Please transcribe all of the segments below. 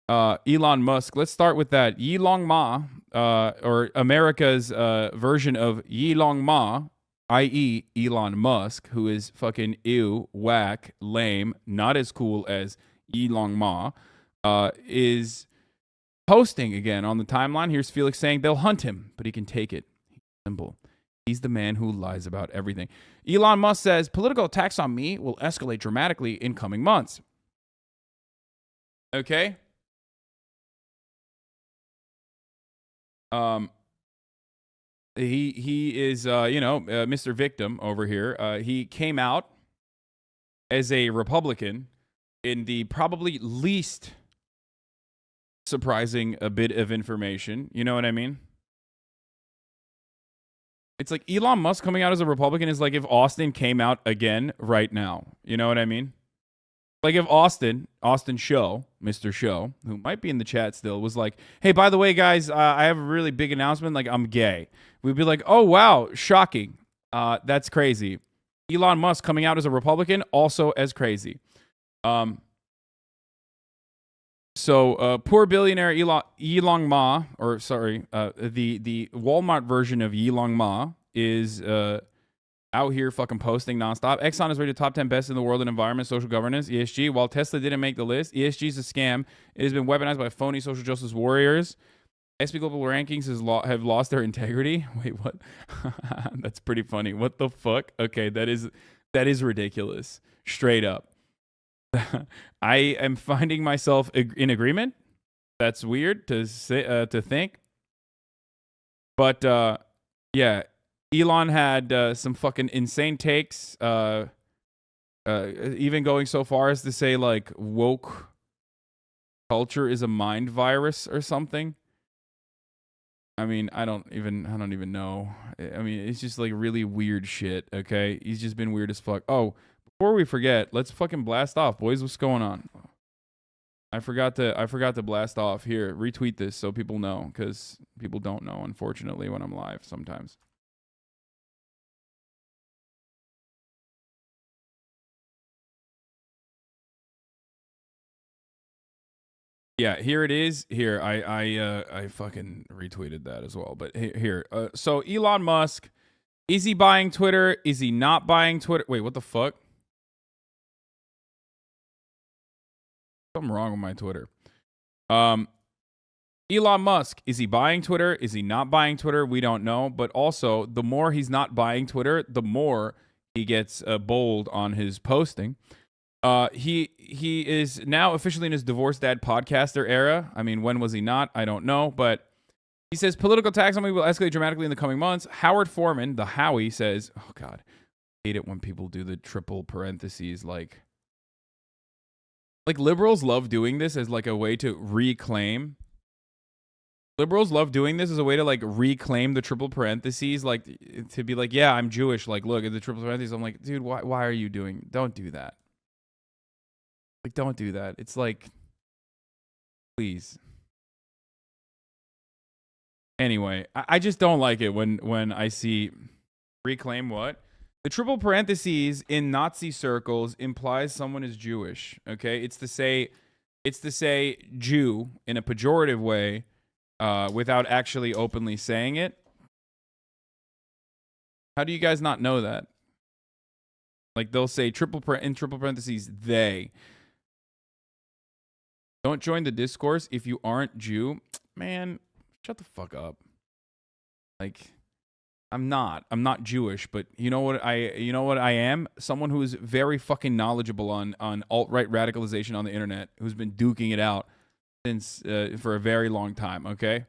Elon Musk. Let's start with that. Yilong Ma, or America's version of Yilong Ma, i.e., Elon Musk, who is fucking ew, whack, lame, not as cool as Yilong Ma, is posting again on the timeline. Here's Felix saying they'll hunt him, but he can take it. Simple. He's the man who lies about everything. Elon Musk says political attacks on me will escalate dramatically in coming months. Okay. He is Mr. Victim over here. He came out as a Republican in the probably least surprising a bit of information. You know what I mean? It's like Elon Musk coming out as a Republican is like if Austin came out again right now. You know what I mean? Like if Austin Show, Mr. Show, who might be in the chat still, was like, hey, by the way, guys, I have a really big announcement. Like, I'm gay. We'd be like, oh, wow, shocking. That's crazy. Elon Musk coming out as a Republican, also as crazy. So poor billionaire Yilong Ma, or sorry, the Walmart version of Yilong Ma is out here fucking posting nonstop. Exxon is rated top 10 best in the world in environment, social governance, ESG. While Tesla didn't make the list, ESG is a scam. It has been weaponized by phony social justice warriors. SP Global Rankings have lost their integrity. Wait, what? That's pretty funny. What the fuck? Okay, that is ridiculous. Straight up. I am finding myself in agreement. That's weird to say, to think. But yeah, Elon had some fucking insane takes. Even going so far as to say like woke culture is a mind virus or something. I mean, I don't even know. I mean, it's just like really weird shit. Okay, he's just been weird as fuck. Oh, before we forget, let's fucking blast off, boys. What's going on? I forgot to blast off. Here, retweet this so people know, because people don't know, unfortunately, when I'm live sometimes. Yeah, here it is. Here, I fucking retweeted that as well. But here, so Elon Musk, is he buying Twitter? Is he not buying Twitter? Wait, what the fuck? Something wrong with my Twitter. Elon Musk, is he buying Twitter? Is he not buying Twitter? We don't know. But also, the more he's not buying Twitter, the more he gets bold on his posting. He is now officially in his divorced dad podcaster era. I mean, when was he not? I don't know. But he says political attacks on me will escalate dramatically in the coming months. Howard Foreman, the Howie, says, oh, God, I hate it when people do the triple parentheses like liberals love doing this as like a way to reclaim. Liberals love doing this as a way to like reclaim the triple parentheses, like to be like, yeah, I'm Jewish. Like, look at the triple parentheses. I'm like, dude, why are you doing? Don't do that. Like, don't do that. It's like, please. Anyway, I just don't like it when I see reclaim what? The triple parentheses in Nazi circles implies someone is Jewish. Okay, it's to say Jew in a pejorative way, without actually openly saying it. How do you guys not know that? Like they'll say triple parentheses they. Don't join the discourse if you aren't Jew. Man, shut the fuck up. Like, I'm not Jewish, but you know what I am? Someone who is very fucking knowledgeable on alt-right radicalization on the internet, who's been duking it out since for a very long time, okay?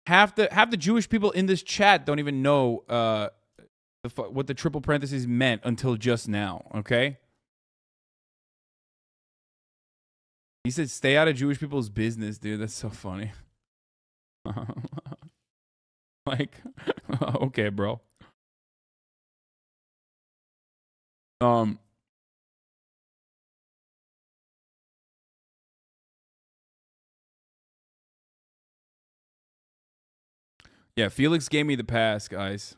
Half the Jewish people in this chat don't even know what the triple parentheses meant until just now, okay? He said, stay out of Jewish people's business, dude. That's so funny. Like, okay, bro. Yeah, Felix gave me the pass, guys.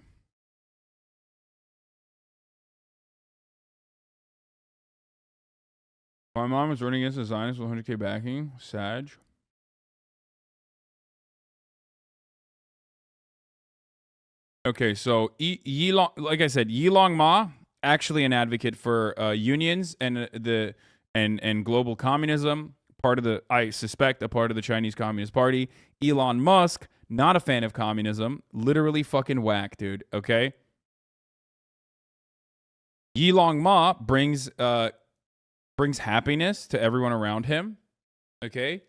My mom is running against the Zionists with 100K backing. Sag. Okay, so like I said, Elon Ma, actually an advocate for unions and and global communism. Part of I suspect, a part of the Chinese Communist Party. Elon Musk, not a fan of communism. Literally fucking whack, dude. Okay. Elon Ma brings happiness to everyone around him. Okay.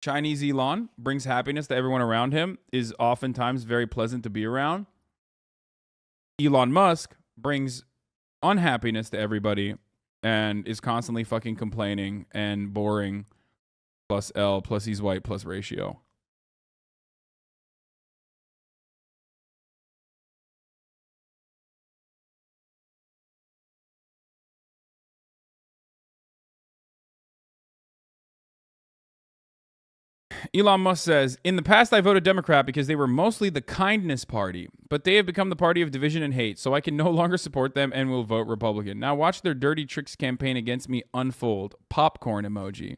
Chinese Elon brings happiness to everyone around him, is oftentimes very pleasant to be around. Elon Musk brings unhappiness to everybody and is constantly fucking complaining and boring, plus L, plus he's white, plus ratio. Elon Musk says, in the past, I voted Democrat because they were mostly the kindness party, but they have become the party of division and hate, so I can no longer support them and will vote Republican. Now watch their dirty tricks campaign against me unfold. Popcorn emoji.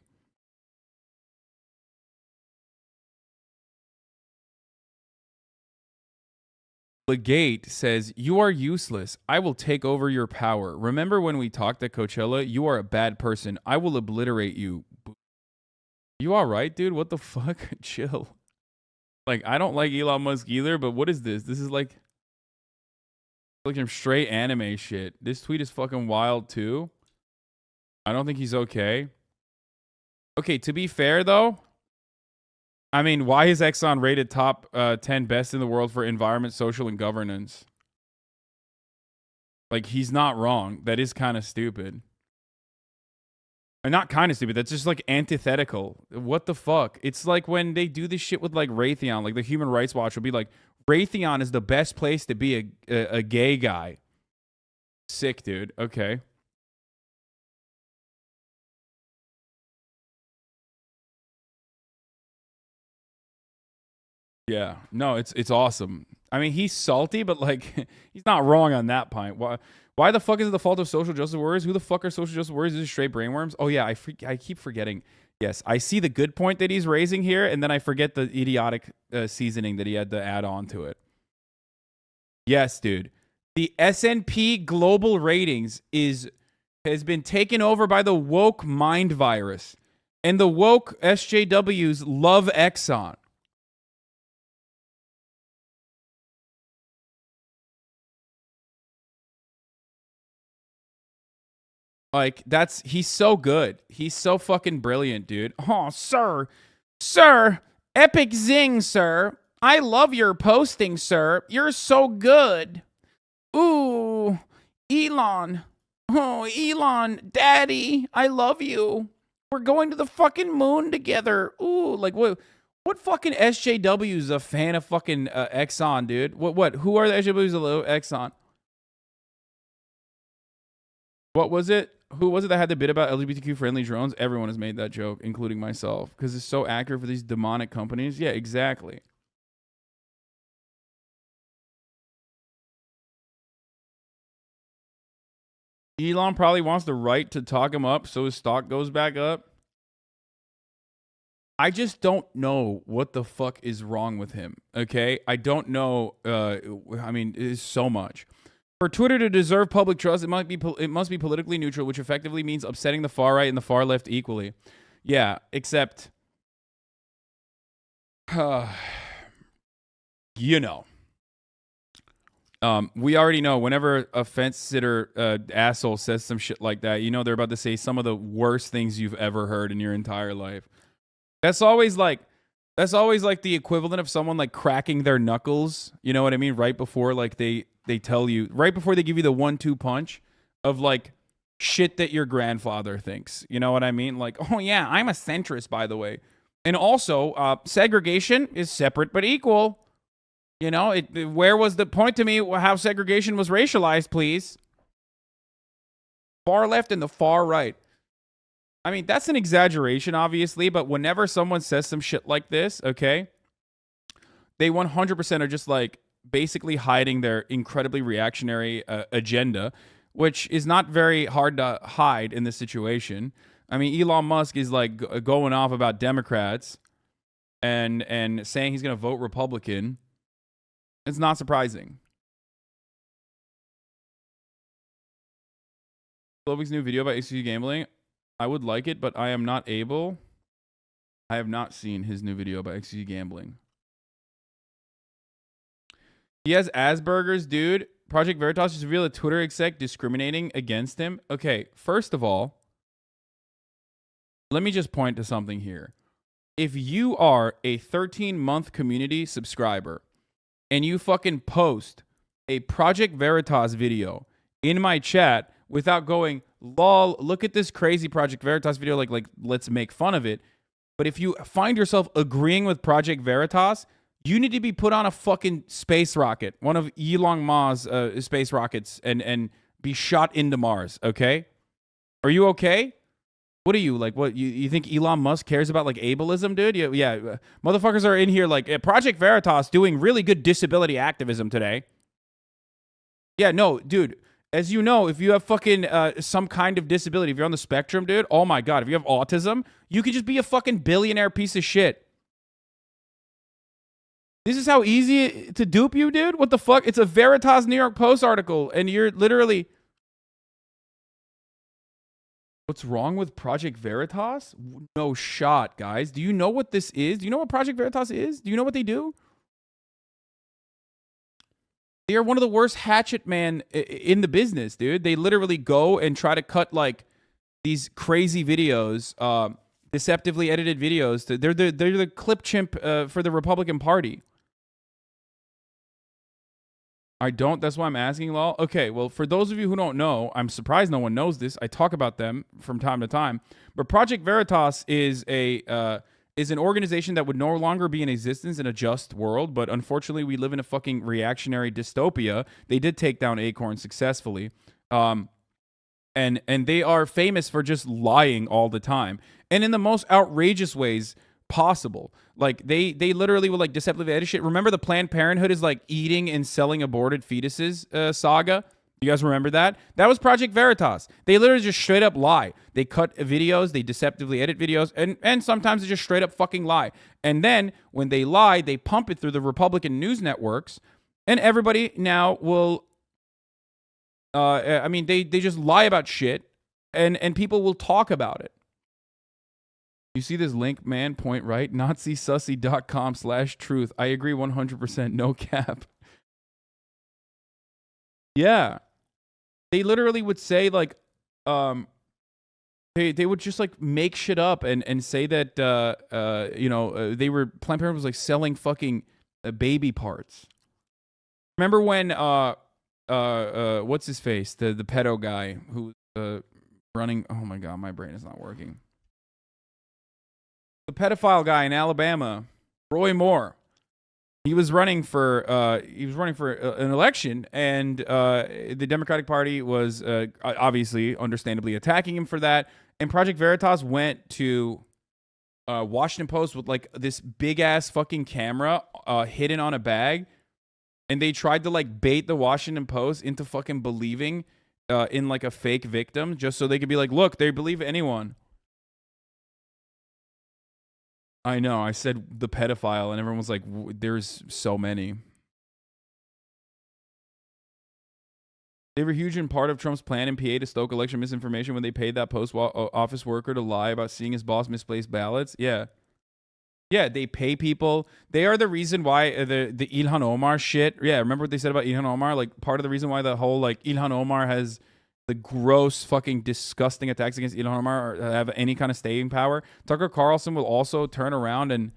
Legate says, you are useless. I will take over your power. Remember when we talked at Coachella? You are a bad person. I will obliterate you. You all right, dude? What the fuck? Chill. Like, I don't like Elon Musk either, but what is this? This is like some straight anime shit. This tweet is fucking wild too. I don't think he's okay. Okay, to be fair though, I mean, why is Exxon rated top 10 best in the world for environment, social, and governance? Like, he's not wrong. That is kind of stupid. And not kind of stupid. That's just like antithetical. What the fuck? It's like when they do this shit with like Raytheon, like the Human Rights Watch will be like, Raytheon is the best place to be a gay guy. Sick, dude. Okay. Yeah. No, it's awesome. I mean, he's salty, but like he's not wrong on that point. Why the fuck is it the fault of social justice warriors? Who the fuck are social justice warriors? Is it straight brainworms? Oh yeah, I keep forgetting. Yes, I see the good point that he's raising here, and then I forget the idiotic seasoning that he had to add on to it. Yes, dude. The S&P global ratings has been taken over by the woke mind virus, and the woke SJWs love Exxon. Like, he's so good. He's so fucking brilliant, dude. Oh, sir, epic zing, sir. I love your posting, sir. You're so good. Ooh, Elon. Oh, Elon, daddy, I love you. We're going to the fucking moon together. Ooh, like what fucking SJW is a fan of fucking Exxon, dude? What? Who are the SJWs of Exxon? What was it? Who was it that had the bit about LGBTQ friendly drones? Everyone has made that joke, including myself, because it's so accurate for these demonic companies. Yeah, exactly. Elon probably wants the right to talk him up so his stock goes back up. I just don't know what the fuck is wrong with him. Okay, I don't know. I mean, it's so much. For Twitter to deserve public trust, it must be politically neutral, which effectively means upsetting the far right and the far left equally. Yeah, except, you know, we already know whenever a fence sitter asshole says some shit like that, you know they're about to say some of the worst things you've ever heard in your entire life. That's always like the equivalent of someone like cracking their knuckles. You know what I mean? Right before like they tell you, right before they give you the 1-2 punch of like shit that your grandfather thinks. You know what I mean? Like, oh yeah, I'm a centrist, by the way. And also, segregation is separate but equal. You know, where was the point to me how segregation was racialized, please? Far left and the far right. I mean, that's an exaggeration, obviously, but whenever someone says some shit like this, okay, they 100% are just like basically hiding their incredibly reactionary agenda, which is not very hard to hide in this situation. I mean, Elon Musk is like going off about Democrats and saying he's going to vote Republican. It's not surprising. Slovic's new video about XQC gambling. I would like it, but I am not able. I have not seen his new video about XQC gambling. He has Asperger's, dude. Project Veritas just revealed a Twitter exec discriminating against him. Okay, first of all, let me just point to something here. If you are a 13-month community subscriber and you fucking post a Project Veritas video in my chat without going, lol, look at this crazy Project Veritas video, like let's make fun of it. But if you find yourself agreeing with Project Veritas, you need to be put on a fucking space rocket, one of Elon Musk's space rockets, and be shot into Mars, okay? Are you okay? What are you, like, what, you think Elon Musk cares about, like, ableism, dude? Yeah, motherfuckers are in here, like, Project Veritas doing really good disability activism today. Yeah, no, dude, as you know, if you have fucking some kind of disability, if you're on the spectrum, dude, oh my God, if you have autism, you could just be a fucking billionaire piece of shit. This is how easy to dupe you, dude? What the fuck? It's a Veritas New York Post article, and you're literally... What's wrong with Project Veritas? No shot, guys. Do you know what this is? Do you know what Project Veritas is? Do you know what they do? They are one of the worst hatchet man in the business, dude. They literally go and try to cut, like, these crazy videos, deceptively edited videos. They're the clip chimp for the Republican Party. I don't. That's why I'm asking, lol. Okay, well, for those of you who don't know, I'm surprised no one knows this. I talk about them from time to time. But Project Veritas is an organization that would no longer be in existence in a just world. But unfortunately, we live in a fucking reactionary dystopia. They did take down Acorn successfully. And they are famous for just lying all the time. And in the most outrageous ways possible. Like, they literally will, like, deceptively edit shit. Remember the Planned Parenthood is, like, eating and selling aborted fetuses saga? You guys remember that? That was Project Veritas. They literally just straight up lie. They cut videos, they deceptively edit videos, and sometimes they just straight up fucking lie. And then, when they lie, they pump it through the Republican news networks, and everybody now will... I mean, they just lie about shit, and people will talk about it. You see this link, man? Point right. NaziSussy.com/truth. I agree 100%. No cap. Yeah. They literally would say, like, they would just, like, make shit up and say that, they were, Planned Parenthood was, like, selling fucking baby parts. Remember when, what's his face? The pedo guy who running, oh my God, my brain is not working. The pedophile guy in Alabama, Roy Moore. He was running for an election, and the Democratic Party was obviously, understandably, attacking him for that. And Project Veritas went to Washington Post with, like, this big ass fucking camera hidden on a bag, and they tried to, like, bait the Washington Post into fucking believing in, like, a fake victim, just so they could be like, look, they believe anyone. I know. I said the pedophile, and everyone was like, there's so many. They were huge in part of Trump's plan in PA to stoke election misinformation when they paid that post office worker to lie about seeing his boss misplace ballots. Yeah. Yeah, they pay people. They are the reason why the Ilhan Omar shit. Yeah, remember what they said about Ilhan Omar? Like, part of the reason why the whole, like, Ilhan Omar has... the gross, fucking disgusting attacks against Elon Musk have any kind of staying power. Tucker Carlson will also turn around and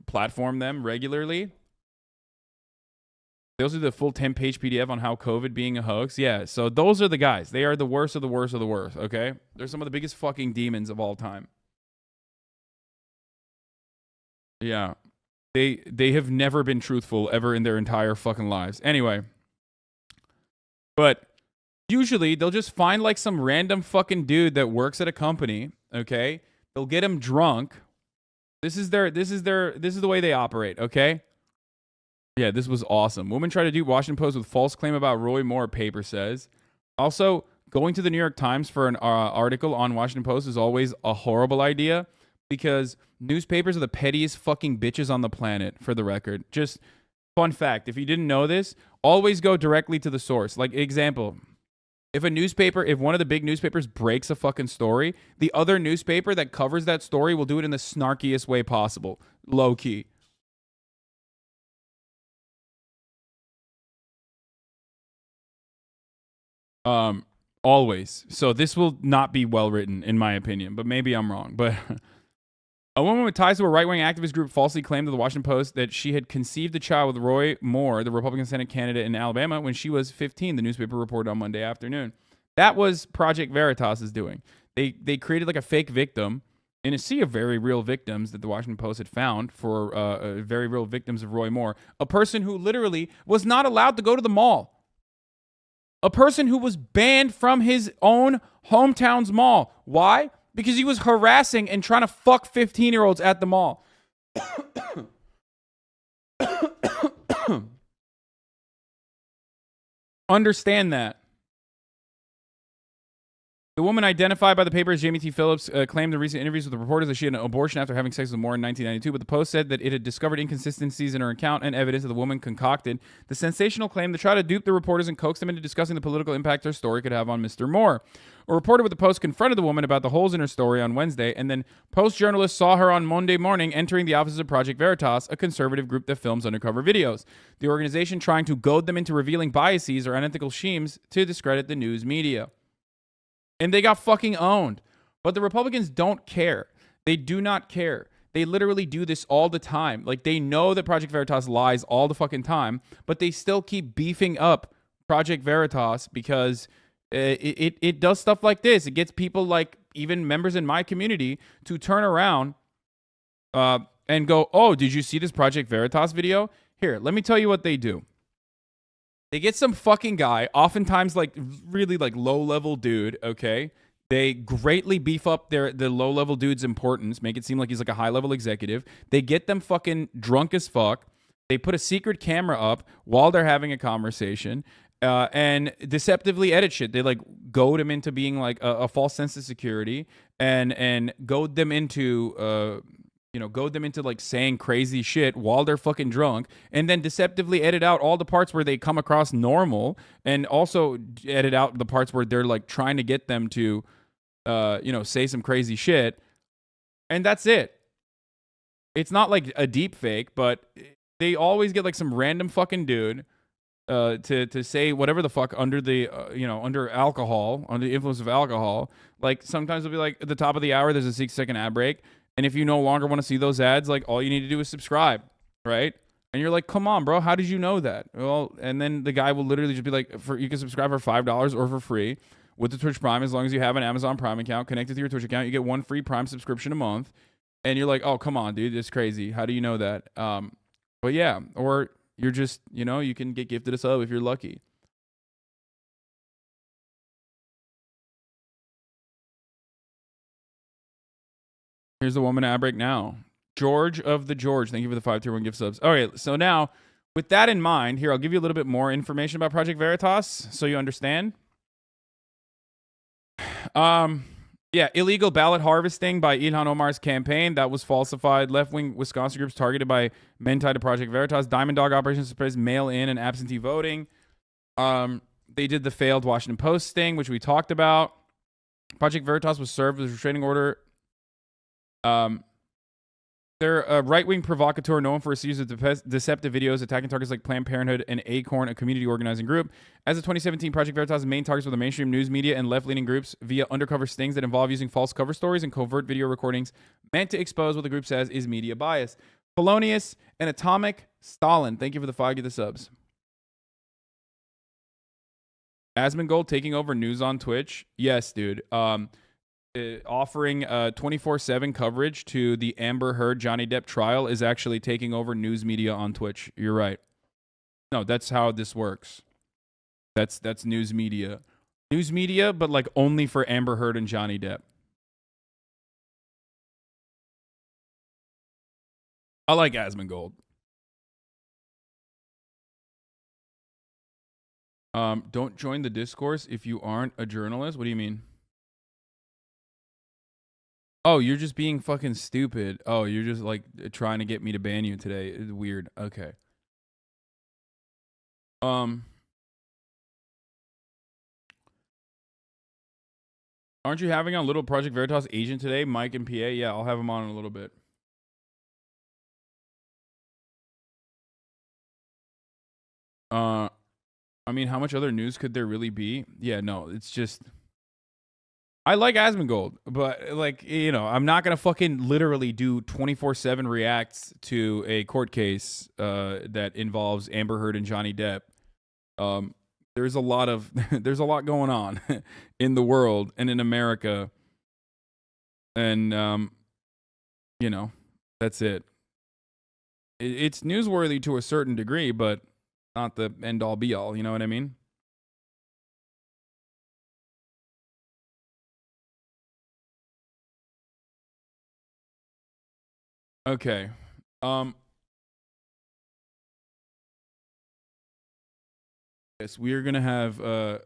platform them regularly. They also do the full 10-page PDF on how COVID being a hoax. Yeah, so those are the guys. They are the worst of the worst of the worst, okay? They're some of the biggest fucking demons of all time. Yeah. They have never been truthful ever in their entire fucking lives. Anyway... But usually they'll just find, like, some random fucking dude that works at a company, okay? They'll get him drunk. This is the way they operate, okay? Yeah, this was awesome. Woman tried to dupe Washington Post with false claim about Roy Moore, paper says. Also, going to the New York Times for an article on Washington Post is always a horrible idea because newspapers are the pettiest fucking bitches on the planet, for the record. Just fun fact, if you didn't know this, always go directly to the source. Like, example, if one of the big newspapers breaks a fucking story, the other newspaper that covers that story will do it in the snarkiest way possible. Low key. Always. So this will not be well written, in my opinion, but maybe I'm wrong. But a woman with ties to a right-wing activist group falsely claimed to the Washington Post that she had conceived a child with Roy Moore, the Republican Senate candidate in Alabama, when she was 15, the newspaper reported on Monday afternoon. That was Project Veritas is doing. They created like a fake victim in a sea of very real victims that the Washington Post had found for very real victims of Roy Moore, a person who literally was not allowed to go to the mall. A person who was banned from his own hometown's mall. Why? Because he was harassing and trying to fuck 15-year-olds at the mall. Understand that. The woman identified by the paper as Jamie T. Phillips claimed in recent interviews with the reporters that she had an abortion after having sex with Moore in 1992, but the Post said that it had discovered inconsistencies in her account and evidence that the woman concocted the sensational claim to try to dupe the reporters and coax them into discussing the political impact her story could have on Mr. Moore. A reporter with the Post confronted the woman about the holes in her story on Wednesday, and then Post journalists saw her on Monday morning entering the offices of Project Veritas, a conservative group that films undercover videos. The organization trying to goad them into revealing biases or unethical schemes to discredit the news media. And they got fucking owned. But the Republicans don't care. They do not care. They literally do this all the time. Like, they know that Project Veritas lies all the fucking time, but they still keep beefing up Project Veritas because it does stuff like this. It gets people like even members in my community to turn around and go, oh, did you see this Project Veritas video? Here, let me tell you what they do. They get some fucking guy, oftentimes like really like low-level dude, okay? They greatly beef up the low-level dude's importance, make it seem like he's like a high-level executive. They get them fucking drunk as fuck. They put a secret camera up while they're having a conversation and deceptively edit shit. They like goad them into being like a false sense of security and goad them into goad them into like saying crazy shit while they're fucking drunk, and then deceptively edit out all the parts where they come across normal, and also edit out the parts where they're like trying to get them to, say some crazy shit, and that's it. It's not like a deep fake, but they always get like some random fucking dude to say whatever the fuck under the under alcohol, under the influence of alcohol. Like sometimes it'll be like at the top of the hour, there's a 6-second ad break. And if you no longer want to see those ads, like all you need to do is subscribe, right? And you're like, come on, bro, how did you know that? Well, and then the guy will literally just be like, you can subscribe for $5 or for free with the Twitch Prime as long as you have an Amazon Prime account connected to your Twitch account. You get one free Prime subscription a month. And you're like, oh, come on, dude, it's crazy. How do you know that? But yeah, or you're just, you can get gifted a sub if you're lucky. Here's the woman ad break now. George of the George. Thank you for the 5 tier 1 gift subs. All right. So now, with that in mind, here, I'll give you a little bit more information about Project Veritas so you understand. Yeah, illegal ballot harvesting by Ilhan Omar's campaign. That was falsified. Left-wing Wisconsin groups targeted by men tied to Project Veritas. Diamond Dog operations to suppress mail-in and absentee voting. They did the failed Washington Post sting, which we talked about. Project Veritas was served with a restraining order. They're a right-wing provocateur known for a series of deceptive videos attacking targets like Planned Parenthood and Acorn, a community organizing group. As of 2017, Project Veritas' main targets were the mainstream news media and left-leaning groups via undercover stings that involve using false cover stories and covert video recordings meant to expose what the group says is media bias. Polonius and Atomic Stalin. Thank you for the 5 of the subs. Asmongold taking over news on Twitch. Yes, dude. Offering 24/7 coverage to the Amber Heard Johnny Depp trial is actually taking over news media on Twitch. You're right. No, that's how this works. That's news media. News media, but like only for Amber Heard and Johnny Depp. I like Asmongold. Don't join the discourse if you aren't a journalist. What do you mean? Oh, you're just being fucking stupid. Oh, you're just like trying to get me to ban you today. It's weird. Okay. Aren't you having on Little Project Veritas agent today, Mike and PA? Yeah, I'll have him on in a little bit. I mean, how much other news could there really be? Yeah, no, it's just... I like Asmongold, but, like, you know, I'm not going to fucking literally do 24/7 reacts to a court case that involves Amber Heard and Johnny Depp. There's a lot of... there's a lot going on in the world and in America. And, you know, that's it. It's newsworthy to a certain degree, but not the end-all be-all, you know what I mean? Okay. Yes, we are going to have a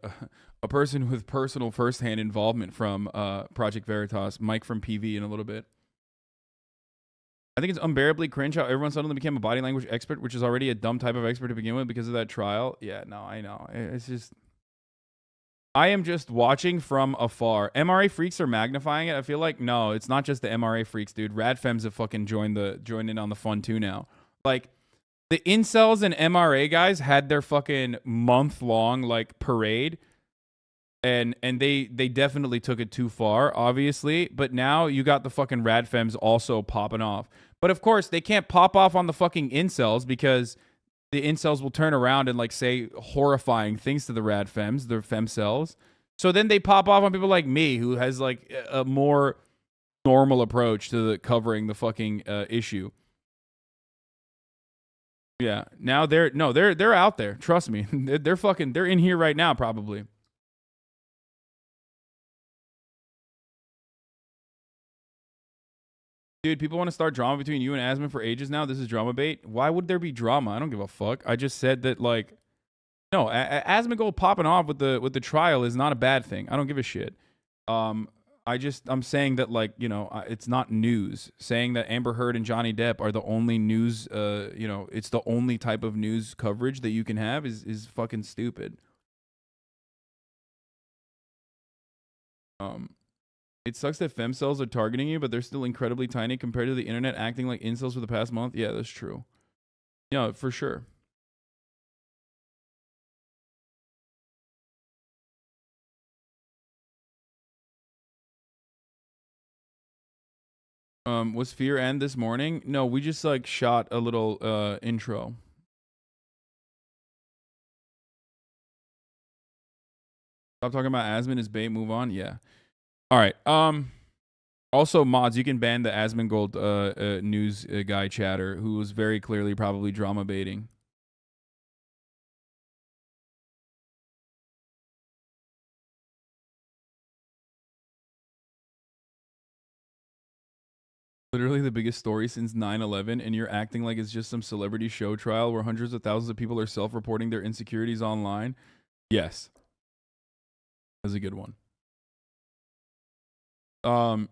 person with personal first-hand involvement from Project Veritas, Mike from PV, in a little bit. I think it's unbearably cringe how everyone suddenly became a body language expert, which is already a dumb type of expert to begin with because of that trial. Yeah, no, I know. It's just... I am just watching from afar. MRA freaks are magnifying it. I feel like, no, it's not just the MRA freaks, dude. Radfems have fucking joined in on the fun too now. Like, the incels and MRA guys had their fucking month-long, like, parade. And they definitely took it too far, obviously. But now you got the fucking Radfems also popping off. But, of course, they can't pop off on the fucking incels because... the incels will turn around and like say horrifying things to the Radfems, the femcells. So then they pop off on people like me, who has like a more normal approach to the covering the fucking issue. Yeah, now they're out there. Trust me, they're in here right now probably. Dude, people want to start drama between you and Asman for ages now. This is drama bait. Why would there be drama? I don't give a fuck. I just said that, like, no, Asmongold popping off with the trial is not a bad thing. I don't give a shit. I'm saying that, like, you know, it's not news. Saying that Amber Heard and Johnny Depp are the only news, you know, it's the only type of news coverage that you can have is fucking stupid. It sucks that femcells are targeting you, but they're still incredibly tiny compared to the internet acting like incels for the past month. Yeah, that's true. Yeah, for sure. Was Fear End this morning? No, we just like shot a little intro. Stop talking about Asmon is bait, move on. Yeah. All right. Also, mods, you can ban the Asmongold news guy chatter, who was very clearly probably drama baiting. Literally the biggest story since 9/11, and you're acting like it's just some celebrity show trial where hundreds of thousands of people are self-reporting their insecurities online. Yes. That's a good one. I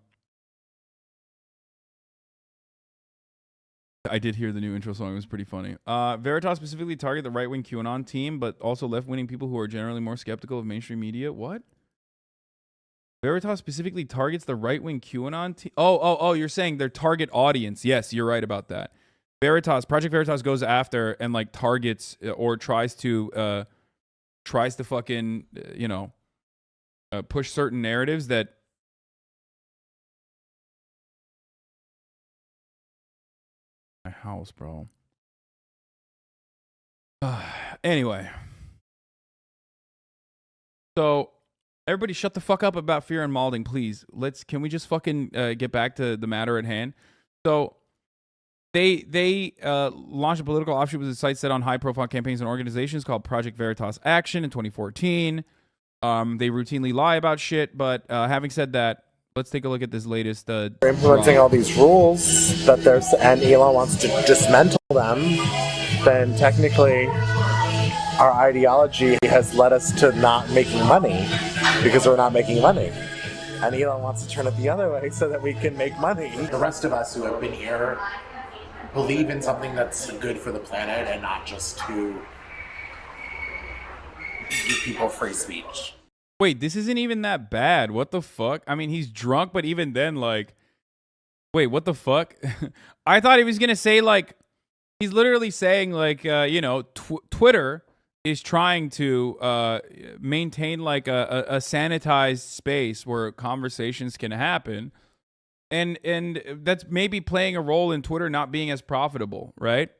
did hear the new intro song. It was pretty funny. Veritas specifically target the right-wing QAnon team, but also left-wing people who are generally more skeptical of mainstream media. What? Veritas specifically targets the right-wing QAnon team? Oh, you're saying their target audience. Yes, you're right about that. Project Veritas goes after and like targets or tries to fucking, you know, push certain narratives that... My house, bro. Anyway. So, everybody shut the fuck up about Fear and Malding, please. Can we just fucking get back to the matter at hand? So, they launched a political offshoot with a site set on high-profile campaigns and organizations called Project Veritas Action in 2014. They routinely lie about shit, but having said that, let's take a look at this latest. They're implementing all these rules that and Elon wants to dismantle them. Then technically, our ideology has led us to not making money because we're not making money. And Elon wants to turn it the other way so that we can make money. The rest of us who have been here believe in something that's good for the planet and not just to give people free speech. Wait, this isn't even that bad. What the fuck? I mean, he's drunk, but even then, like, wait, what the fuck? I thought he was gonna say, like, he's literally saying, like, you know, Twitter is trying to maintain like a sanitized space where conversations can happen, and that's maybe playing a role in Twitter not being as profitable, right?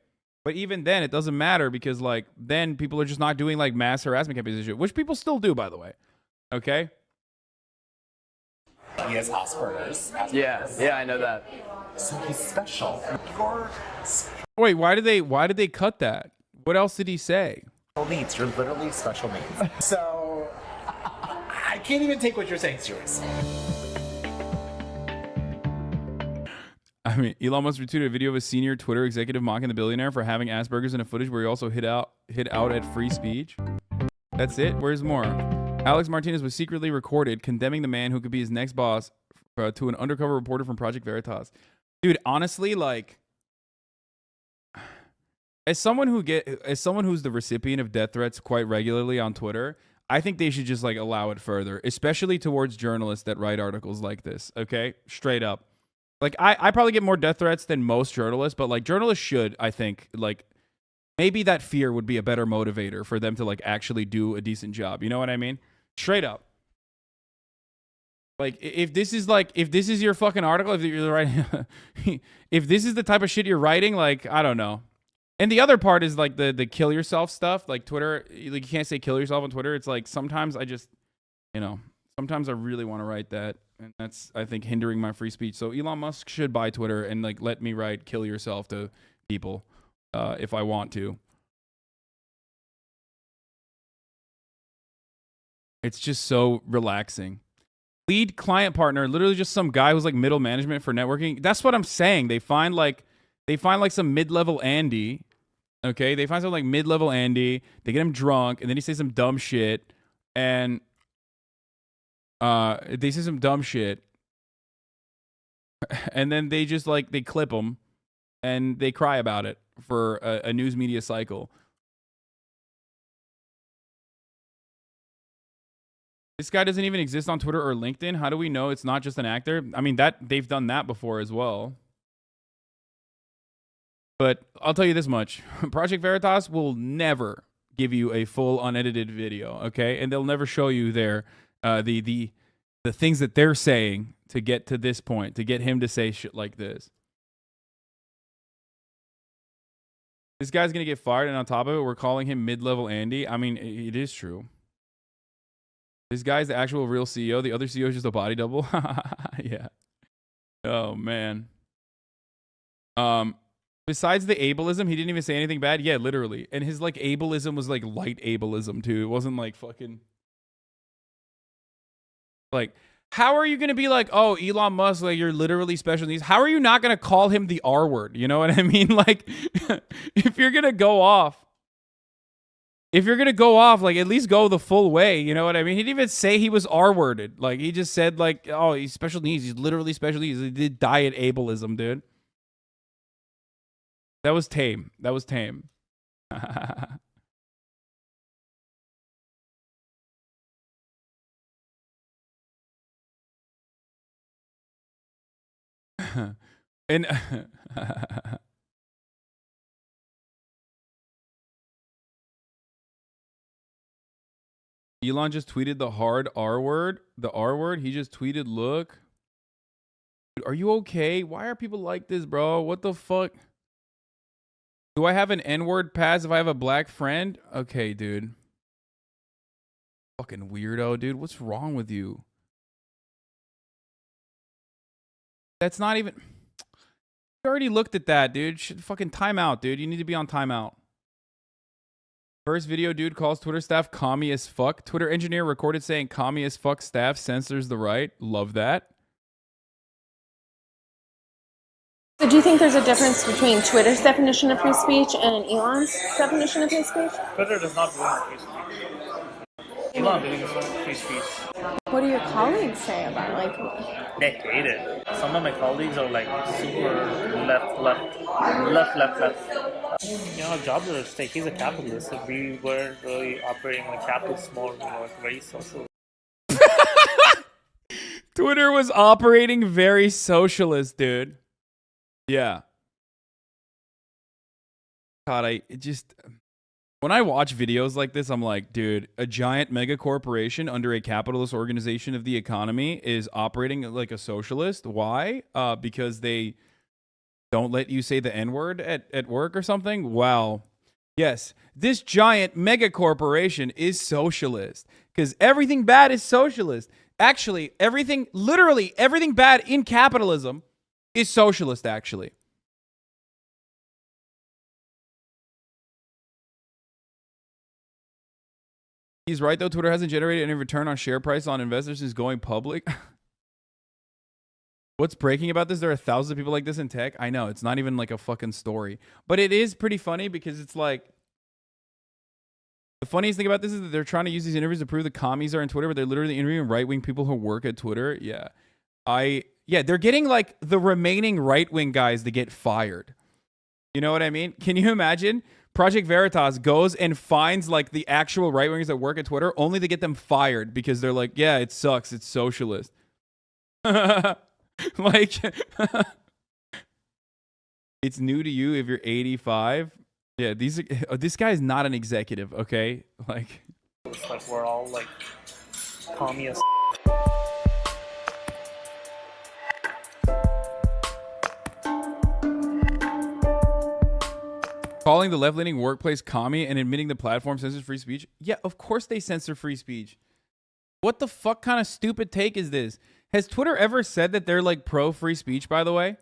But even then, it doesn't matter because, like, then people are just not doing like mass harassment campaigns and shit, which people still do, by the way. Okay. He has Asperger's. Yeah, I know that. So he's special. Wait, why did they cut that? What else did he say? Needs. You're literally special needs. So I can't even take what you're saying seriously. I mean, Elon Musk retweeted a video of a senior Twitter executive mocking the billionaire for having Asperger's in a footage where he also hit out at free speech. That's it? Where's more? Alex Martinez was secretly recorded condemning the man who could be his next boss to an undercover reporter from Project Veritas. Dude, honestly, like, as someone who's the recipient of death threats quite regularly on Twitter, I think they should just like allow it further, especially towards journalists that write articles like this. Okay, straight up. Like, I probably get more death threats than most journalists, but like journalists should, I think, like, maybe that fear would be a better motivator for them to like actually do a decent job. You know what I mean? Straight up. Like, if this is your fucking article, if you're writing, if this is the type of shit you're writing, like, I don't know. And the other part is like the kill yourself stuff. Like Twitter, like, you can't say kill yourself on Twitter. It's like sometimes I just, you know, sometimes I really want to write that, and that's, I think, hindering my free speech. So Elon Musk should buy Twitter and like let me write kill yourself to people if I want to. It's just so relaxing. Lead client partner, literally just some guy who's like middle management for networking. That's what I'm saying. They find like some mid-level Andy. Okay, they find some like mid-level Andy. They get him drunk, and then he says some dumb shit, and they say some dumb shit, and then they just like they clip him, and they cry about it for a news media cycle. This guy doesn't even exist on Twitter or LinkedIn. How do we know it's not just an actor? I mean, that they've done that before as well. But I'll tell you this much. Project Veritas will never give you a full unedited video, okay? And they'll never show you their the things that they're saying to get to this point, to get him to say shit like this. This guy's going to get fired, and on top of it, we're calling him mid-level Andy. I mean, it is true. This guy's the actual real CEO. The other CEO is just a body double. Yeah. Oh, man. Besides the ableism, he didn't even say anything bad. Yeah, literally. And his like ableism was like light ableism too. It wasn't like fucking like, how are you going to be like, oh, Elon Musk, like, you're literally special needs? How are you not going to call him the R word? You know what I mean? Like, if you're going to go off, like, at least go the full way. You know what I mean? He didn't even say he was R-worded. Like, he just said, like, oh, he's special needs. He's literally special needs. He did diet ableism, dude. That was tame. That was tame. And Elon just tweeted the hard R word. The R word. He just tweeted, look. Dude, are you okay? Why are people like this, bro? What the fuck? Do I have an N-word pass if I have a black friend? Okay, dude. Fucking weirdo, dude. What's wrong with you? That's not even... You already looked at that, dude. Fucking timeout, dude. You need to be on timeout. First video, dude calls Twitter staff commie as fuck. Twitter engineer recorded saying commie as fuck staff censors the right. Love that. So do you think there's a difference between Twitter's definition of free speech and Elon's definition of free speech? Twitter does not believe in free speech. Elon believes in free speech. What do your colleagues say about it? Like, They hate it. Some of my colleagues are like super left. You know, jobs are at stake. He's a capitalist. If we weren't really operating like capitalist mode, we were very social. Twitter was operating very socialist, dude. Yeah. God, when I watch videos like this, I'm like, dude, a giant mega corporation under a capitalist organization of the economy is operating like a socialist. Why? Because they don't let you say the N-word at work or something? Well, yes, this giant mega corporation is socialist because everything bad is socialist. Actually, literally everything bad in capitalism is socialist, actually. He's right, though. Twitter hasn't generated any return on share price on investors since going public. What's breaking about this? There are thousands of people like this in tech. I know. It's not even like a fucking story. But it is pretty funny because it's like... The funniest thing about this is that they're trying to use these interviews to prove the commies are in Twitter, but they're literally interviewing right-wing people who work at Twitter. Yeah. Yeah, they're getting like the remaining right-wing guys to get fired. You know what I mean? Can you imagine? Project Veritas goes and finds like the actual right-wingers that work at Twitter only to get them fired because they're like, yeah, it sucks. It's socialist. Like, it's new to you if you're 85. Yeah, this guy is not an executive, okay? Like, It's like we're all like communist. calling the left-leaning workplace commie and admitting the platform censors free speech. Yeah, of course they censor free speech. What the fuck kind of stupid take is this? Has Twitter ever said that they're like pro-free speech, by the way?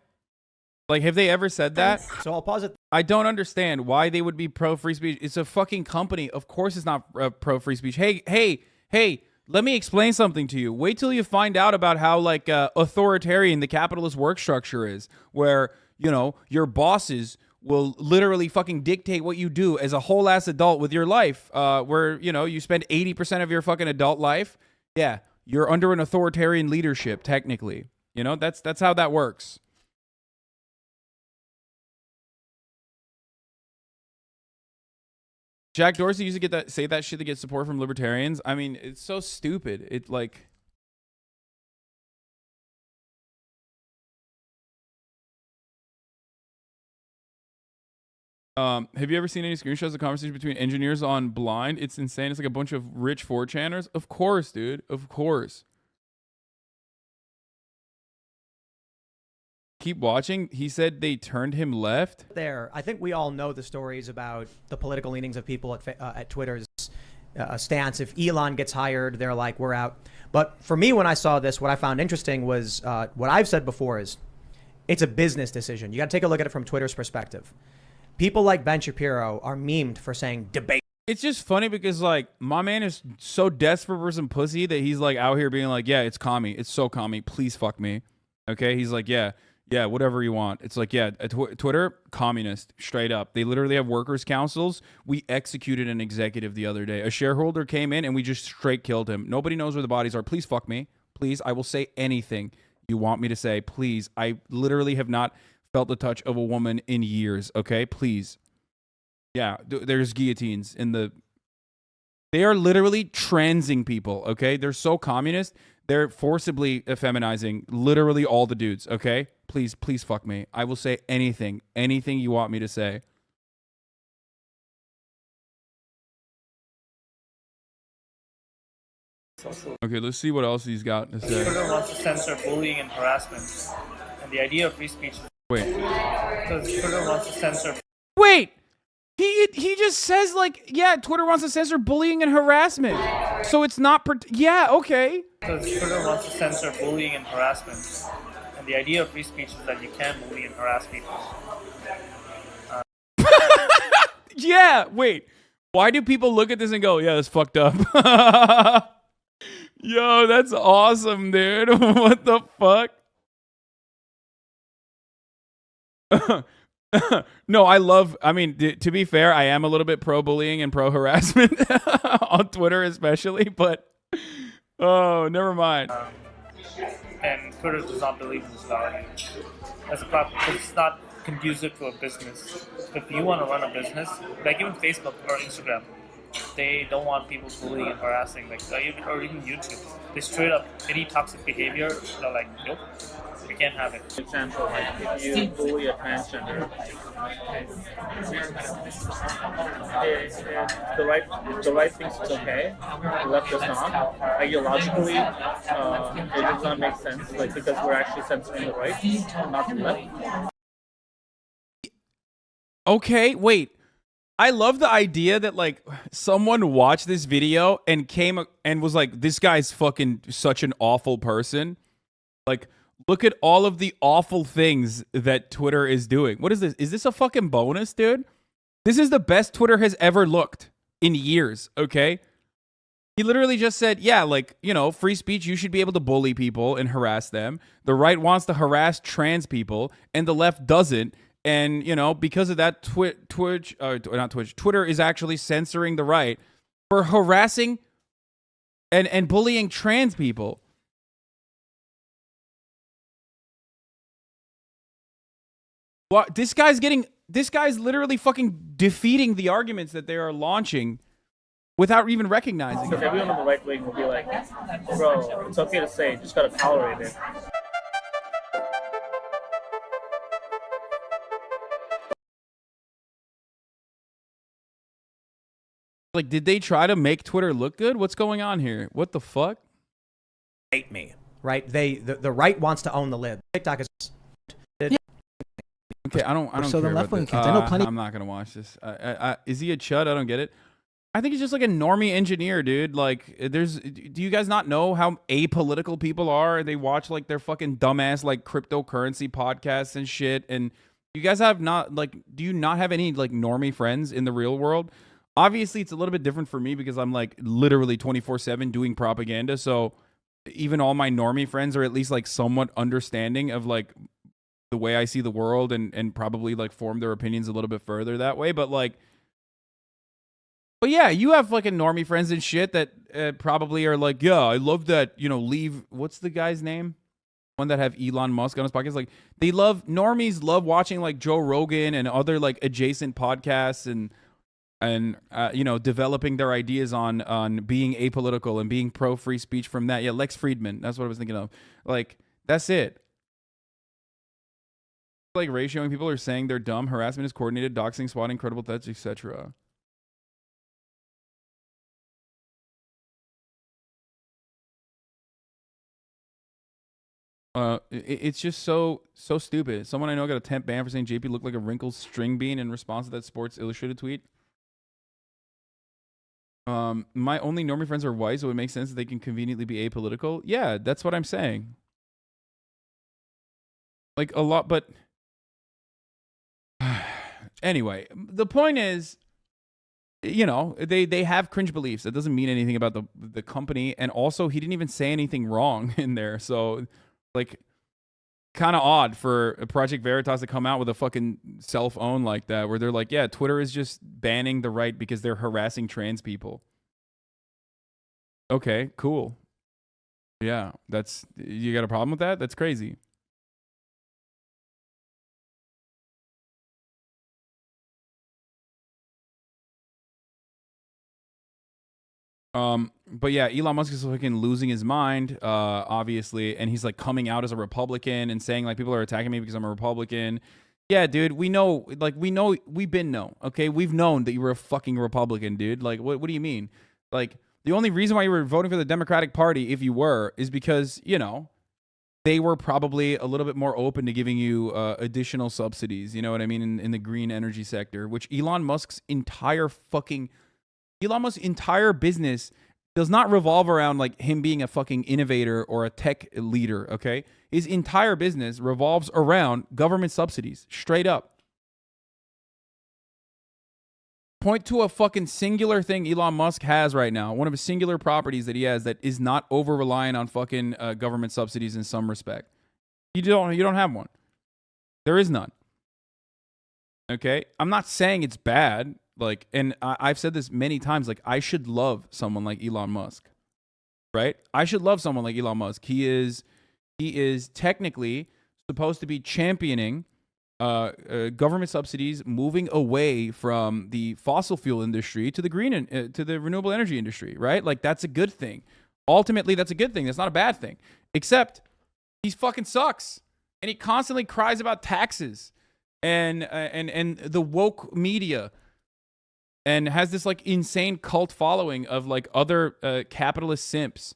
Like, have they ever said that? So I'll pause it. I don't understand why they would be pro-free speech. It's a fucking company. Of course it's not pro-free speech. Hey, let me explain something to you. Wait till you find out about how, like, authoritarian the capitalist work structure is, where, you know, your bosses will literally fucking dictate what you do as a whole-ass adult with your life, where, you know, you spend 80% of your fucking adult life. Yeah, you're under an authoritarian leadership, technically. You know, that's how that works. Jack Dorsey used to say that shit to get support from libertarians. I mean, it's so stupid. It like... have you ever seen any screenshots of conversations between engineers on Blind? It's insane. It's like a bunch of rich 4chaners. Of course, dude. Of course. Keep watching. He said they turned him left. There, I think we all know the stories about the political leanings of people at Twitter's stance. If Elon gets hired, they're like, we're out. But for me, when I saw this, what I found interesting was what I've said before is it's a business decision. You got to take a look at it from Twitter's perspective. People like Ben Shapiro are memed for saying debate. It's just funny because, like, my man is so desperate for some pussy that he's, like, out here being like, yeah, it's commie. It's so commie. Please fuck me. Okay? He's like, yeah, whatever you want. It's like, yeah, Twitter, communist, straight up. They literally have workers' councils. We executed an executive the other day. A shareholder came in and we just straight killed him. Nobody knows where the bodies are. Please fuck me. Please, I will say anything you want me to say. Please, I literally have not felt the touch of a woman in years, okay? Please. Yeah, there's guillotines in the... They are literally transing people, okay? They're so communist, they're forcibly effeminizing literally all the dudes, okay? Please fuck me. I will say anything you want me to say. Okay, let's see what else he's got to say. Twitter wants to censor bullying and harassment. And the idea of free speech... Wait. Because Twitter wants to censor... Wait! He just says, like, yeah, Twitter wants to censor bullying and harassment. So it's not... yeah, okay. Because Twitter wants to censor bullying and harassment. And the idea of free speech is that you can bully and harass people. Yeah, wait. Why do people look at this and go, yeah, that's fucked up? Yo, that's awesome, dude. What the fuck? No, I mean, to be fair, I am a little bit pro bullying and pro harassment on Twitter, especially, but oh, never mind. And Twitter does not believe in this value as a platform because it's not conducive to a business. If you want to run a business, like even Facebook or Instagram, they don't want people bullying and harassing, like or even YouTube. They straight up any toxic behavior, they're like, nope, we can't have it. For example, like if you bully a transgender, if the right thinks it's okay, the left does not. Ideologically, it does not make sense, like because we're actually censoring the right, not the left. Okay, wait. I love the idea that like someone watched this video and came and was like, this guy's fucking such an awful person. Like, look at all of the awful things that Twitter is doing. What is this? Is this a fucking bonus, dude? This is the best Twitter has ever looked in years, okay? He literally just said, yeah, like, you know, free speech, you should be able to bully people and harass them. The right wants to harass trans people and the left doesn't. And, you know, because of that, Twitter is actually censoring the right for harassing and bullying trans people. What this guy's literally fucking defeating the arguments that they are launching without even recognizing Because it. everyone on the right wing will be like, bro, it's okay to say, you just gotta tolerate it. Like, did they try to make Twitter look good? What's going on here? What the fuck? Hate me, right? The right wants to own the lid. TikTok is. Okay, I don't So the care left about wing this. kids, I know plenty- I'm not gonna watch this. Is he a chud? I don't get it. I think he's just like a normie engineer, dude. Like, do you guys not know how apolitical people are? They watch like their fucking dumbass like cryptocurrency podcasts and shit. And you guys have not like, do you not have any like normie friends in the real world? Obviously, it's a little bit different for me because I'm like literally 24/7 doing propaganda. So even all my normie friends are at least like somewhat understanding of like the way I see the world and probably like form their opinions a little bit further that way. But yeah, you have fucking normie friends and shit that probably are like, yeah, I love that, you know, what's the guy's name? One that have Elon Musk on his podcast. Like normies love watching like Joe Rogan and other like adjacent podcasts and you know, developing their ideas on being apolitical and being pro free speech from that. Yeah, Lex Friedman. That's what I was thinking of. Like, that's it. Like ratioing people are saying they're dumb. Harassment is coordinated. Doxing, swatting, credible threats, etc. It's just so stupid. Someone I know got a temp ban for saying JP looked like a wrinkled string bean in response to that Sports Illustrated tweet. My only normie friends are white, so it makes sense that they can conveniently be apolitical. Yeah, that's what I'm saying. Like a lot, but anyway, the point is, you know, they have cringe beliefs. That doesn't mean anything about the company. And also, he didn't even say anything wrong in there. So, like, kind of odd for Project Veritas to come out with a fucking self-own like that, where they're like, yeah, Twitter is just banning the right because they're harassing trans people. Okay, cool. Yeah, you got a problem with that? That's crazy. But yeah, Elon Musk is fucking losing his mind, obviously, and he's like coming out as a Republican and saying like people are attacking me because I'm a Republican. Yeah, dude, we've been known, okay? We've known that you were a fucking Republican, dude. Like, what do you mean? Like, the only reason why you were voting for the Democratic Party, if you were, is because, you know, they were probably a little bit more open to giving you additional subsidies, you know what I mean, in the green energy sector, which Elon Musk's entire business does not revolve around like him being a fucking innovator or a tech leader, okay? His entire business revolves around government subsidies, straight up. Point to a fucking singular thing Elon Musk has right now, one of his singular properties that he has that is not over reliant on fucking government subsidies in some respect. You don't have one. There is none. Okay, I'm not saying it's bad. Like, and I've said this many times. Like, I should love someone like Elon Musk, right? I should love someone like Elon Musk. He is technically supposed to be championing government subsidies, moving away from the fossil fuel industry to the to the renewable energy industry, right? Like, that's a good thing. Ultimately, that's a good thing. That's not a bad thing. Except he fucking sucks, and he constantly cries about taxes and the woke media, and has this like insane cult following of like other capitalist simps,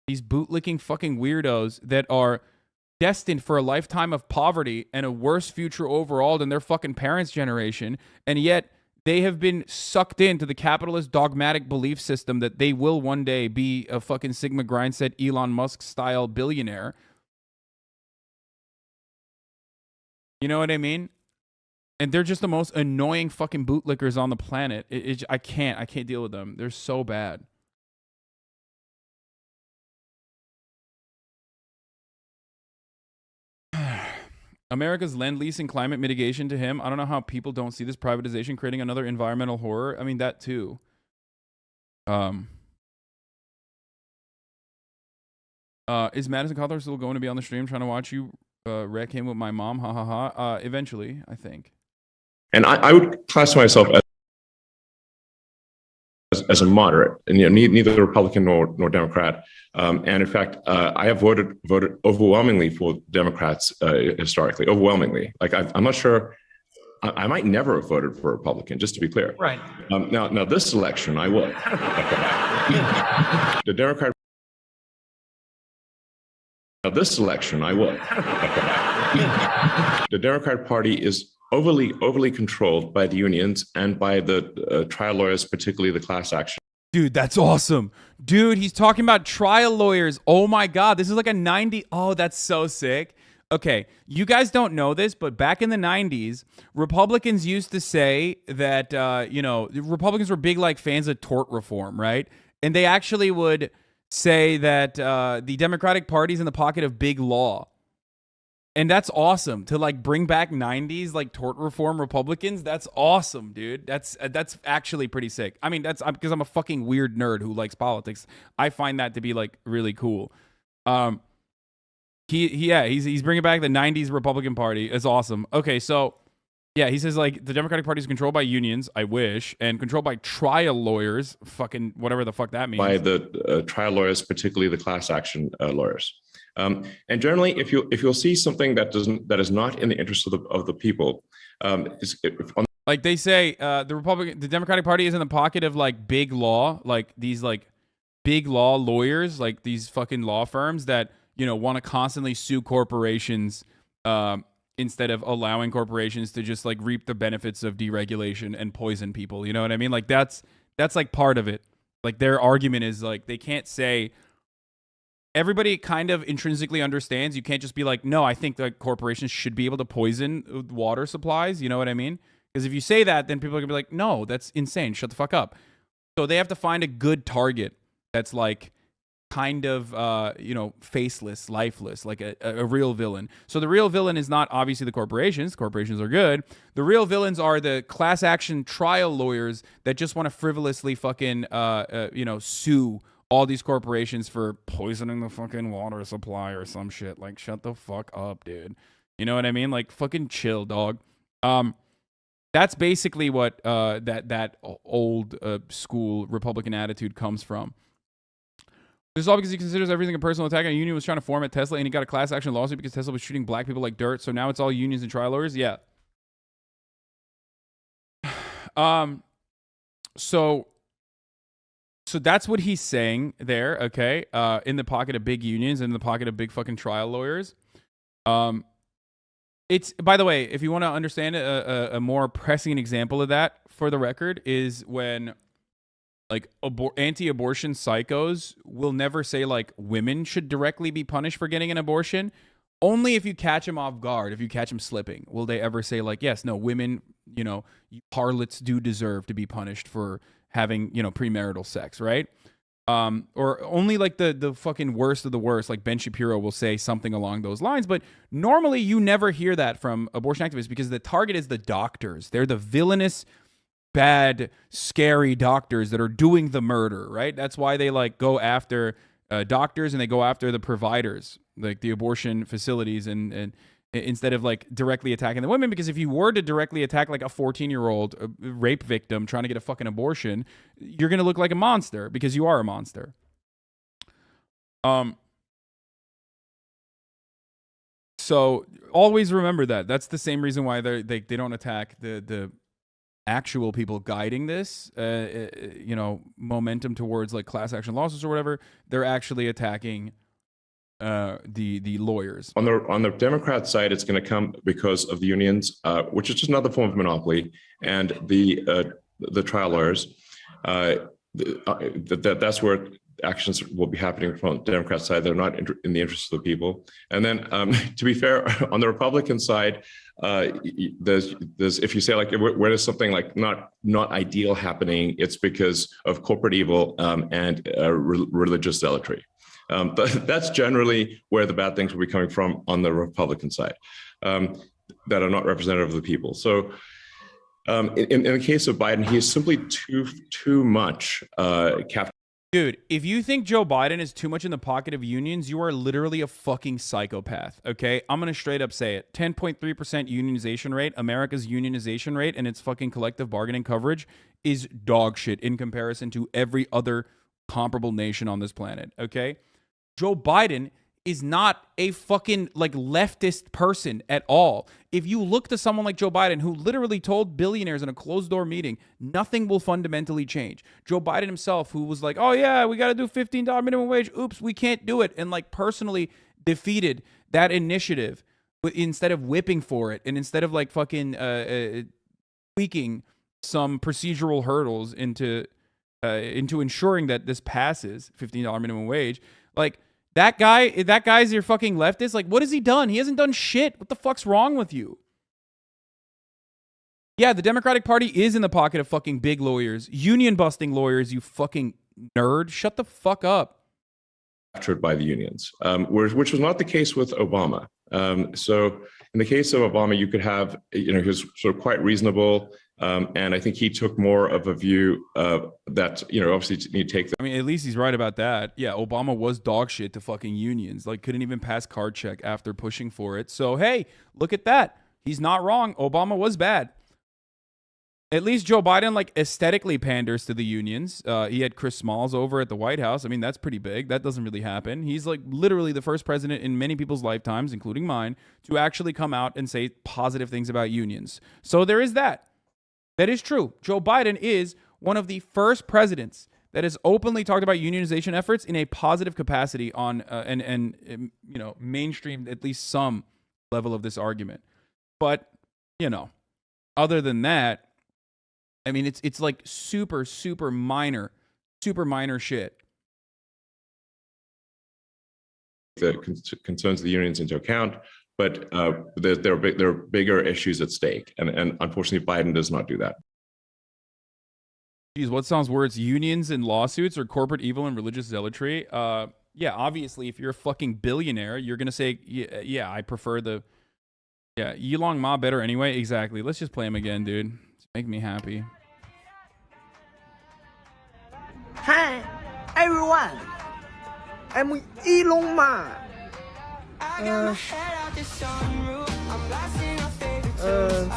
these bootlicking fucking weirdos that are destined for a lifetime of poverty and a worse future overall than their fucking parents' generation, and yet they have been sucked into the capitalist dogmatic belief system that they will one day be a fucking Sigma Grindset Elon Musk style billionaire. You know what I mean? And they're just the most annoying fucking bootlickers on the planet. I can't deal with them. They're so bad. America's lend-lease and climate mitigation to him. I don't know how people don't see this privatization creating another environmental horror. I mean, that too. Is Madison Cawthorn still going to be on the stream trying to watch you wreck him with my mom? Ha ha ha. Eventually, I think. And I would class myself as a moderate, and neither Republican nor Democrat. And in fact, I have voted overwhelmingly for Democrats historically. Overwhelmingly, like I'm not sure. I might never have voted for a Republican, just to be clear. Right. Now this election, I will. Okay. The Democrat. Now this election, I will. Okay. The Democrat Party is overly controlled by the unions and by the trial lawyers, particularly the class action. Dude, that's awesome. Dude, he's talking about trial lawyers. Oh my God, this is like a 90. Oh, that's so sick. Okay, you guys don't know this, but back in the 90s, Republicans used to say that, Republicans were big like fans of tort reform, right? And they actually would say that the Democratic Party's in the pocket of big law. And that's awesome to like bring back 90s like tort reform Republicans. That's awesome, dude. That's actually pretty sick. I mean, that's because I'm a fucking weird nerd who likes politics. I find that to be like really cool. He's bringing back the 90s Republican Party. It's awesome. Okay, so yeah, he says like the Democratic Party is controlled by unions, I wish, and controlled by trial lawyers, fucking whatever the fuck that means. By the trial lawyers, particularly the class action lawyers. And generally, if you'll see something that is not in the interest of the people, like they say, the Democratic Party is in the pocket of like big law, like these like big law lawyers, like these fucking law firms that want to constantly sue corporations instead of allowing corporations to just like reap the benefits of deregulation and poison people. You know what I mean? Like that's like part of it. Like their argument is like they can't say. Everybody kind of intrinsically understands you can't just be like, no, I think that corporations should be able to poison water supplies. You know what I mean? Because if you say that, then people are going to be like, no, that's insane. Shut the fuck up. So they have to find a good target that's like kind of, faceless, lifeless, like a real villain. So the real villain is not obviously the corporations. Corporations are good. The real villains are the class action trial lawyers that just want to frivolously fucking, sue all these corporations for poisoning the fucking water supply or some shit. Like, shut the fuck up, dude. You know what I mean? Like, fucking chill, dog. That's basically what that old school Republican attitude comes from. This is all because he considers everything a personal attack. A union was trying to form at Tesla, and he got a class action lawsuit because Tesla was treating black people like dirt. So now it's all unions and trial lawyers. Yeah. So that's what he's saying there, okay? In the pocket of big unions, in the pocket of big fucking trial lawyers. It's, by the way, if you want to understand a more pressing example of that, for the record, is when like anti-abortion psychos will never say like women should directly be punished for getting an abortion. Only if you catch them off guard, if you catch them slipping, will they ever say like, yes, no, women, harlots do deserve to be punished for having, premarital sex, right? Or only like the fucking worst of the worst, like Ben Shapiro will say something along those lines. But normally you never hear that from abortion activists because the target is the doctors. They're the villainous, bad, scary doctors that are doing the murder, right? That's why they like go after doctors and they go after the providers, like the abortion facilities, and instead of like directly attacking the women. Because if you were to directly attack like a 14-year-old rape victim trying to get a fucking abortion, you're going to look like a monster because you are a monster. So always remember that. That's the same reason why they don't attack the actual people guiding this, momentum towards like class action lawsuits or whatever. They're actually attacking the lawyers. On the Democrat side, it's going to come because of the unions, which is just another form of monopoly, and the trial lawyers. That's where actions will be happening from the Democrat side. They're not in the interest of the people. And then, to be fair, on the Republican side, there's if you say like where there's something like not ideal happening, it's because of corporate evil and religious zealotry. That's generally where the bad things will be coming from on the Republican side, that are not representative of the people. So in the case of Biden, he's simply too much captured. Dude, if you think Joe Biden is too much in the pocket of unions, you are literally a fucking psychopath, okay? I'm going to straight up say it. 10.3% unionization rate, America's unionization rate, and its fucking collective bargaining coverage is dog shit in comparison to every other comparable nation on this planet, okay? Joe Biden is not a fucking like leftist person at all. If you look to someone like Joe Biden, who literally told billionaires in a closed door meeting, nothing will fundamentally change. Joe Biden himself, who was like, oh yeah, we got to do $15 minimum wage. Oops, we can't do it. And like personally defeated that initiative instead of whipping for it. And instead of like fucking tweaking some procedural hurdles into ensuring that this passes $15 minimum wage, like, that guy's your fucking leftist. Like, what has he done? He hasn't done shit. What the fuck's wrong with you? Yeah, the Democratic Party is in the pocket of fucking big lawyers, union busting lawyers, you fucking nerd. Shut the fuck up. Captured by the unions, which was not the case with Obama. So in the case of Obama, you could have, he was sort of quite reasonable. And I think he took more of a view that, obviously you need to take. I mean, at least he's right about that. Yeah, Obama was dog shit to fucking unions. Like, couldn't even pass card check after pushing for it. So, hey, look at that. He's not wrong. Obama was bad. At least Joe Biden, like, aesthetically panders to the unions. He had Chris Smalls over at the White House. I mean, that's pretty big. That doesn't really happen. He's, like, literally the first president in many people's lifetimes, including mine, to actually come out and say positive things about unions. So there is that. That is true. Joe Biden is one of the first presidents that has openly talked about unionization efforts in a positive capacity on and mainstreamed at least some level of this argument. But, other than that, I mean, it's like super minor shit. That concerns the unions into account. But there are bigger issues at stake, and unfortunately, Biden does not do that. Geez, what sounds worse, unions and lawsuits or corporate evil and religious zealotry? Yeah, obviously, if you're a fucking billionaire, you're gonna say, yeah, I prefer Elon Ma better anyway. Exactly. Let's just play him again, dude. Just make me happy. Hi, everyone. I'm Elon Musk.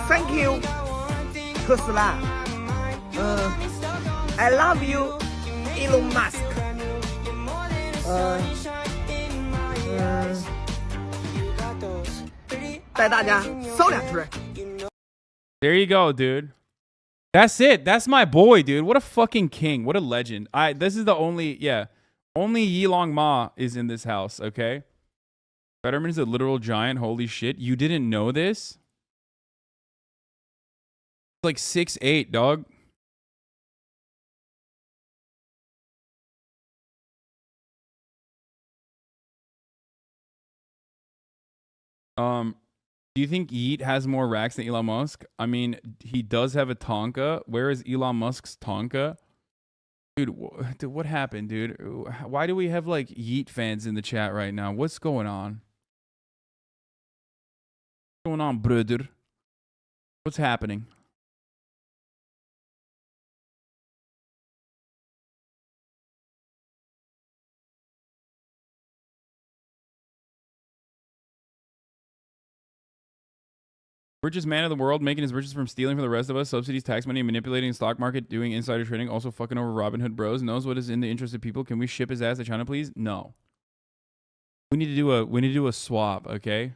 Thank you, Tesla. I love you, Elon Musk. There you go, dude. That's it. That's my boy, dude. What a fucking king. What a legend. This is the only Elon Ma is in this house, okay? Fetterman is a literal giant. Holy shit. You didn't know this? It's like 6'8", dog. Do you think Yeet has more racks than Elon Musk? I mean, he does have a Tonka. Where is Elon Musk's Tonka? Dude, dude, what happened, dude? Why do we have like Yeet fans in the chat right now? What's going on? What's going on, brother? What's happening? Richest man of the world, making his riches from stealing from the rest of us, subsidies, tax money, manipulating the stock market, doing insider trading, also fucking over Robinhood bros, knows what is in the interest of people. Can we ship his ass to China, please? No. We need to do a swap, okay?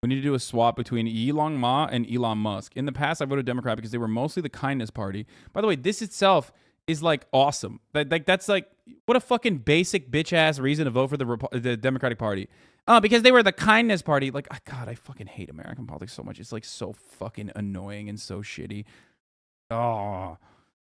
We need to do a swap between Elon Ma and Elon Musk. In the past, I voted Democrat because they were mostly the kindness party. By the way, this itself is like awesome. That's like what a fucking basic bitch ass reason to vote for the Democratic Party. Because they were the kindness party. Like, God, I fucking hate American politics so much. It's like so fucking annoying and so shitty. Oh.